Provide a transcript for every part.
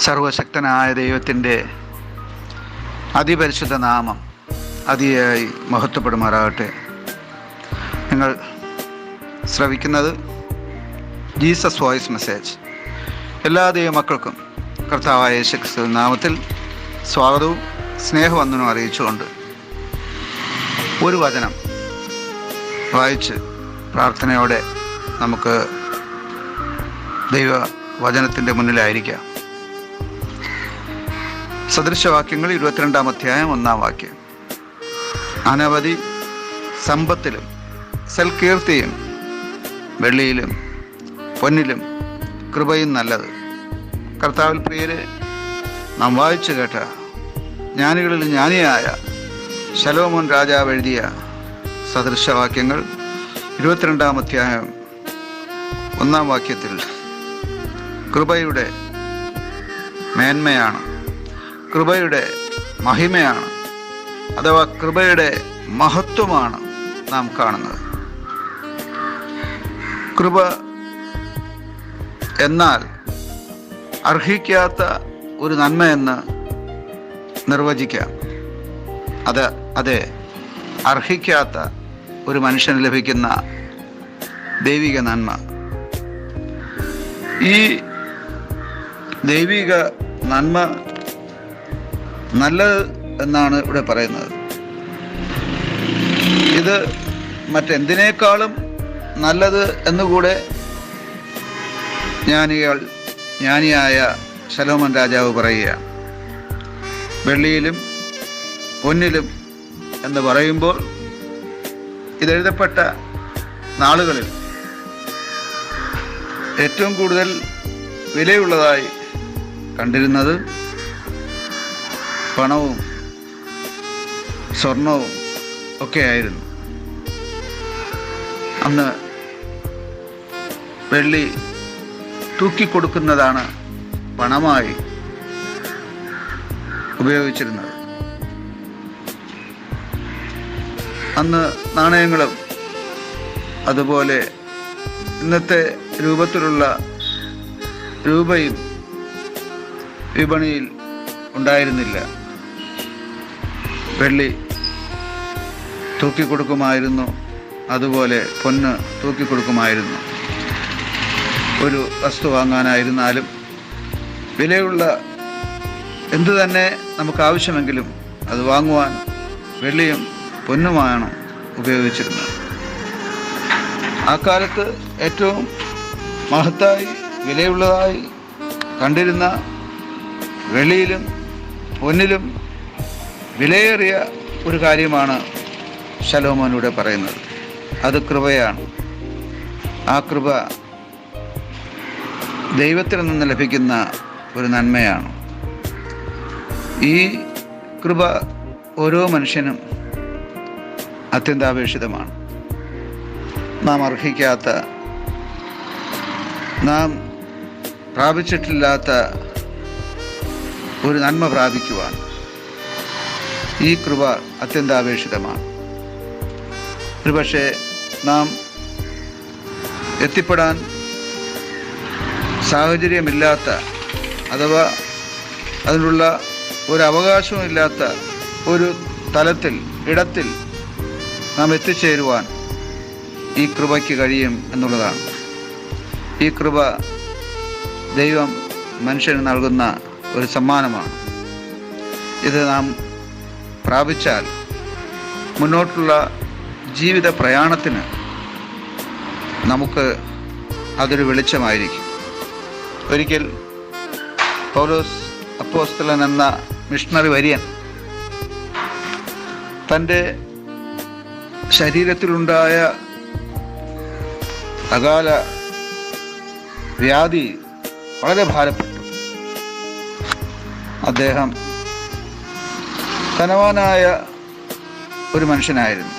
സർവശക്തനായ ദൈവത്തിൻ്റെ അതിപരിശുദ്ധ നാമം അതിയായി മഹത്വപ്പെടുമാറാകട്ടെ. നിങ്ങൾ ശ്രവിക്കുന്നത് ജീസസ് വോയിസ് മെസ്സേജ്. എല്ലാ ദൈവമക്കൾക്കും കർത്താവായ യേശുക്രിസ്തു നാമത്തിൽ സ്വാഗതവും സ്നേഹവന്ദനവും അറിയിച്ചുകൊണ്ട് ഒരു വചനം വായിച്ച് പ്രാർത്ഥനയോടെ നമുക്ക് ദൈവവചനത്തിൻ്റെ മുന്നിലായിരിക്കാം. സദൃശവാക്യങ്ങൾ 22-ാം അധ്യായം 1-ാം വാക്യം. അനവധി സമ്പത്തിലും സൽകീർത്തിയും വെള്ളിയിലും പൊന്നിലും കൃപയും നല്ലത്. കർത്താവിൽ പ്രിയരെ, നാം വായിച്ചു കേട്ട ജ്ഞാനികളിൽ ജ്ഞാനിയായ ശലോമോൻ രാജാവ് എഴുതിയ സദൃശവാക്യങ്ങൾ 22-ാം അധ്യായം 1-ാം വാക്യത്തിൽ കൃപയുടെ മേന്മയാണ്, കൃപയുടെ മഹിമയാണ്, അഥവാ കൃപയുടെ മഹത്വമാണ് നാം കാണുന്നത്. കൃപ എന്നാൽ അർഹിക്കാത്ത ഒരു നന്മയെന്ന് നിർവചിക്കാം. അതെ, അർഹിക്കാത്ത ഒരു മനുഷ്യന് ലഭിക്കുന്ന ദൈവിക നന്മ. ഈ ദൈവിക നന്മ നല്ലത് എന്നാണ് ഇവിടെ പറയുന്നത്. ഇത് മറ്റെന്തിനേക്കാളും നല്ലത് എന്നുകൂടെ ജ്ഞാനിയായ ശലോമോൻ രാജാവ് പറയുകയാണ്. വെള്ളിയിലും പൊന്നിലും എന്ന് പറയുമ്പോൾ ഇതെഴുതപ്പെട്ട നാളുകളിൽ ഏറ്റവും കൂടുതൽ വിലയുള്ളതായി കണ്ടിരുന്നത് പണവും സ്വർണവും ഒക്കെ ആയിരുന്നു. അന്ന് വെള്ളി തൂക്കിക്കൊടുക്കുന്നതാണ് പണമായി ഉപയോഗിച്ചിരുന്നത്. അന്ന് നാണയങ്ങളും അതുപോലെ ഇന്നത്തെ രൂപത്തിലുള്ള രൂപയും വിപണിയിൽ ഉണ്ടായിരുന്നില്ല. വെള്ളി തൂക്കിക്കൊടുക്കുമായിരുന്നു, അതുപോലെ പൊന്ന് തൂക്കിക്കൊടുക്കുമായിരുന്നു. ഒരു വസ്തു വാങ്ങാനായിരുന്നാലും വിലയുള്ള എന്തു തന്നെ നമുക്ക് ആവശ്യമെങ്കിലും അത് വാങ്ങുവാൻ വെള്ളിയും പൊന്നുമാണ് ഉപയോഗിച്ചിരുന്നത്. ആ കാലത്ത് ഏറ്റവും മഹത്തായി വിലയുള്ളതായി കണ്ടിരുന്ന വെള്ളിയിലും പൊന്നിലും വിലയേറിയ ഒരു കാര്യമാണ് ശലോമോനിലൂടെ പറയുന്നത്. അത് കൃപയാണ്. ആ കൃപ ദൈവത്തിൽ നിന്ന് ലഭിക്കുന്ന ഒരു നന്മയാണ്. ഈ കൃപ ഓരോ മനുഷ്യനും അത്യന്താപേക്ഷിതമാണ്. നാം അർഹിക്കാത്ത, നാം പ്രാപിച്ചിട്ടില്ലാത്ത ഒരു നന്മ പ്രാപിക്കുവാൻ ഈ കൃപ അത്യന്താപേക്ഷിതമാണ്. ഒരുപക്ഷെ നാം എത്തിപ്പെടാൻ സാഹചര്യമില്ലാത്ത, അഥവാ അതിനുള്ള ഒരു അവകാശവുമില്ലാത്ത ഒരു ഇടത്തിൽ നാം എത്തിച്ചേരുവാൻ ഈ കൃപയ്ക്ക് കഴിയും എന്നുള്ളതാണ്. ഈ കൃപ ദൈവം മനുഷ്യന് നൽകുന്ന ഒരു സമ്മാനമാണ്. ഇത് നാം പ്രാപിച്ചാൽ മുന്നോട്ടുള്ള ജീവിത പ്രയാണത്തിന് നമുക്ക് അതൊരു വെളിച്ചമായിരിക്കും. ഒരിക്കൽ പൗലോസ് അപ്പോസ്തലൻ എന്ന മിഷണറി വര്യൻ തൻ്റെ ശരീരത്തിലുണ്ടായ അകാല വ്യാധി വളരെ ഭാരപ്പെട്ടു. അദ്ദേഹം ധനവാനായ ഒരു മനുഷ്യനായിരുന്നു.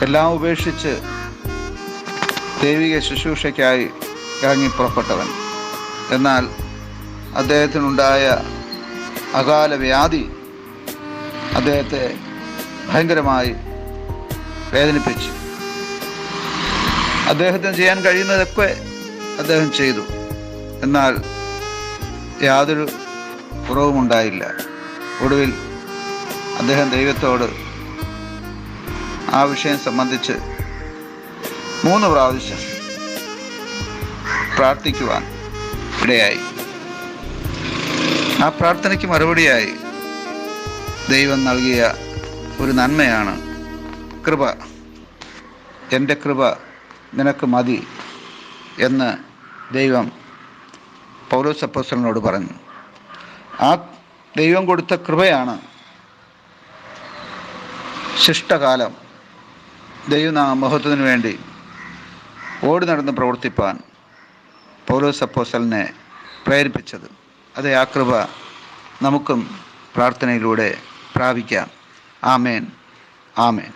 എല്ലാം ഉപേക്ഷിച്ച് ദൈവിക ശുശ്രൂഷയ്ക്കായി ഇറങ്ങി പുറപ്പെട്ടവൻ. എന്നാൽ അദ്ദേഹത്തിനുണ്ടായ അകാല വ്യാധി അദ്ദേഹത്തെ ഭയങ്കരമായി വേദനിപ്പിച്ചു. അദ്ദേഹത്തിന് ചെയ്യാൻ കഴിയുന്നതൊക്കെ അദ്ദേഹം ചെയ്തു. എന്നാൽ യാതൊരു കുറവുമുണ്ടായില്ല. ഒടുവിൽ അദ്ദേഹം ദൈവത്തോട് ആ വിഷയം സംബന്ധിച്ച് 3 പ്രാവശ്യം പ്രാർത്ഥിക്കുവാൻ ഇടയായി. ആ പ്രാർത്ഥനയ്ക്ക് മറുപടിയായി ദൈവം നൽകിയ ഒരു നന്മയാണ് കൃപ. എൻ്റെ കൃപ നിനക്ക് മതി എന്ന് ദൈവം പൗലോസ് അപ്പോസ്തലനോട് പറഞ്ഞു. ആ ദൈവം കൊടുത്ത കൃപയാണ് ശിഷ്ടകാലം ദൈവനാമ മഹത്വത്തിനു വേണ്ടി ഓടി നടന്ന് പ്രവർത്തിപ്പാൻ പൗലോസ് അപ്പോസ്തലനെ പ്രേരിപ്പിച്ചത്. അതേ, ആ കൃപ നമുക്കും പ്രാർത്ഥനയിലൂടെ പ്രാപിക്കാം. ആമേൻ, ആമേൻ.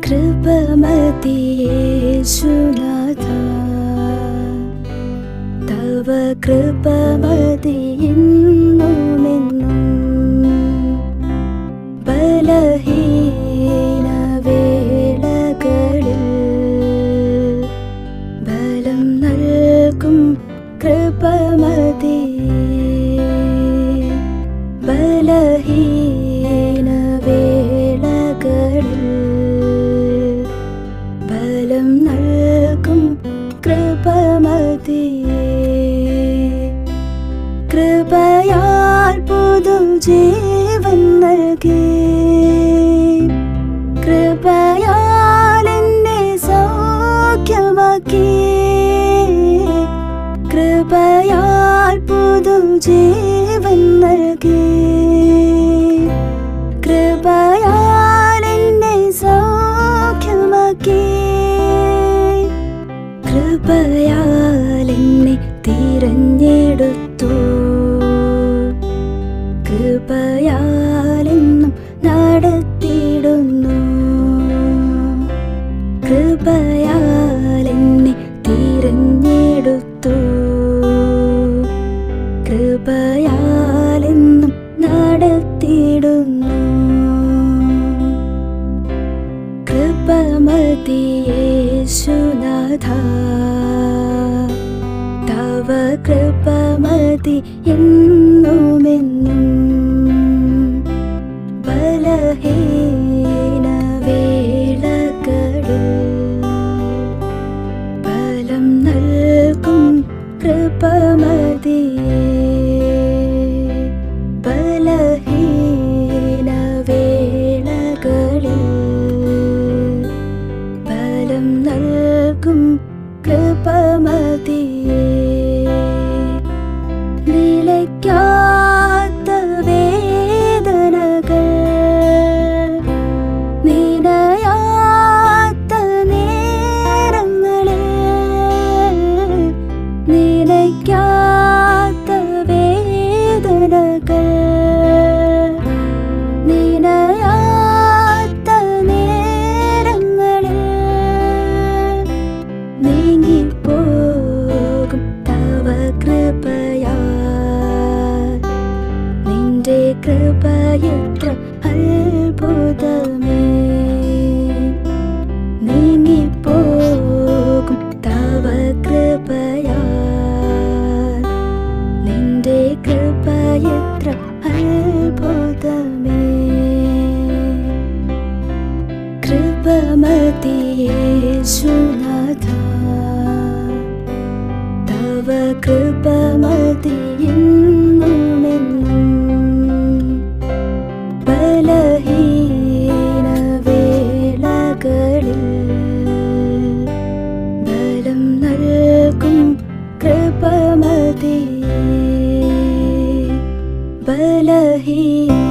കൃപമതി യേശുനാഥ, തവ കൃപമതി എന്നുമെന്നും. ബലഹീന വേളകളിൽ ബലം നൽകും കൃപമതി. ബലഹീന വേളകളിൽ ബലം നൽകും കൃപമതി. കൃപയാൽ പുതുജീവൻ നൽകി, കൃപയാൽ എന്നെ സൗഖ്യമാക്കി. കൃപയാൽ പുതുജീവൻ നൽകി, കൃപയാൽ എന്നെ സൗഖ്യമാക്കി. കൃപയാൽ എന്നെ തിരഞ്ഞെടുത്തു, കൃപയാലെന്നും നടത്തിയിടുന്നു. കൃപയാലെന്നെ തിരഞ്ഞെടുത്തു, കൃപയാലെന്നും നടത്തിയിടുന്നു. കൃപമതി യേശുനാഥ, തവ കൃപമതി എന്നുമെന്നും. ബലഹീന വേളകളിൽ ബലം നൽകും കൃപമതി. ബലഹീന വേളകളിൽ ബലം നൽകും കൃപമതി. നിലയ്ക്കാത്ത വേദനകൾ, നിലയാത്ത നേരങ്ങളിൽ, നിലയ്ക്കാത്ത വേദനകൾ, നിലയാത്ത നേരങ്ങളിൽ നീങ്ങിപ്പോകും തവ കൃപയാൽ. നിന്റെ കൃപയെത്ര അത്ഭുതമേ. നീങ്ങിപ്പോകും തവ കൃപയാൽ. നിന്റെ കൃപയെത്ര അത്ഭുതമേ. കൃപമതി യേശുനാഥ, തവ കൃപമതി എന്നുമെന്നും. ബലഹീന വേളകളിൽ ബലം നൽകും കൃപമതി. ബലഹീന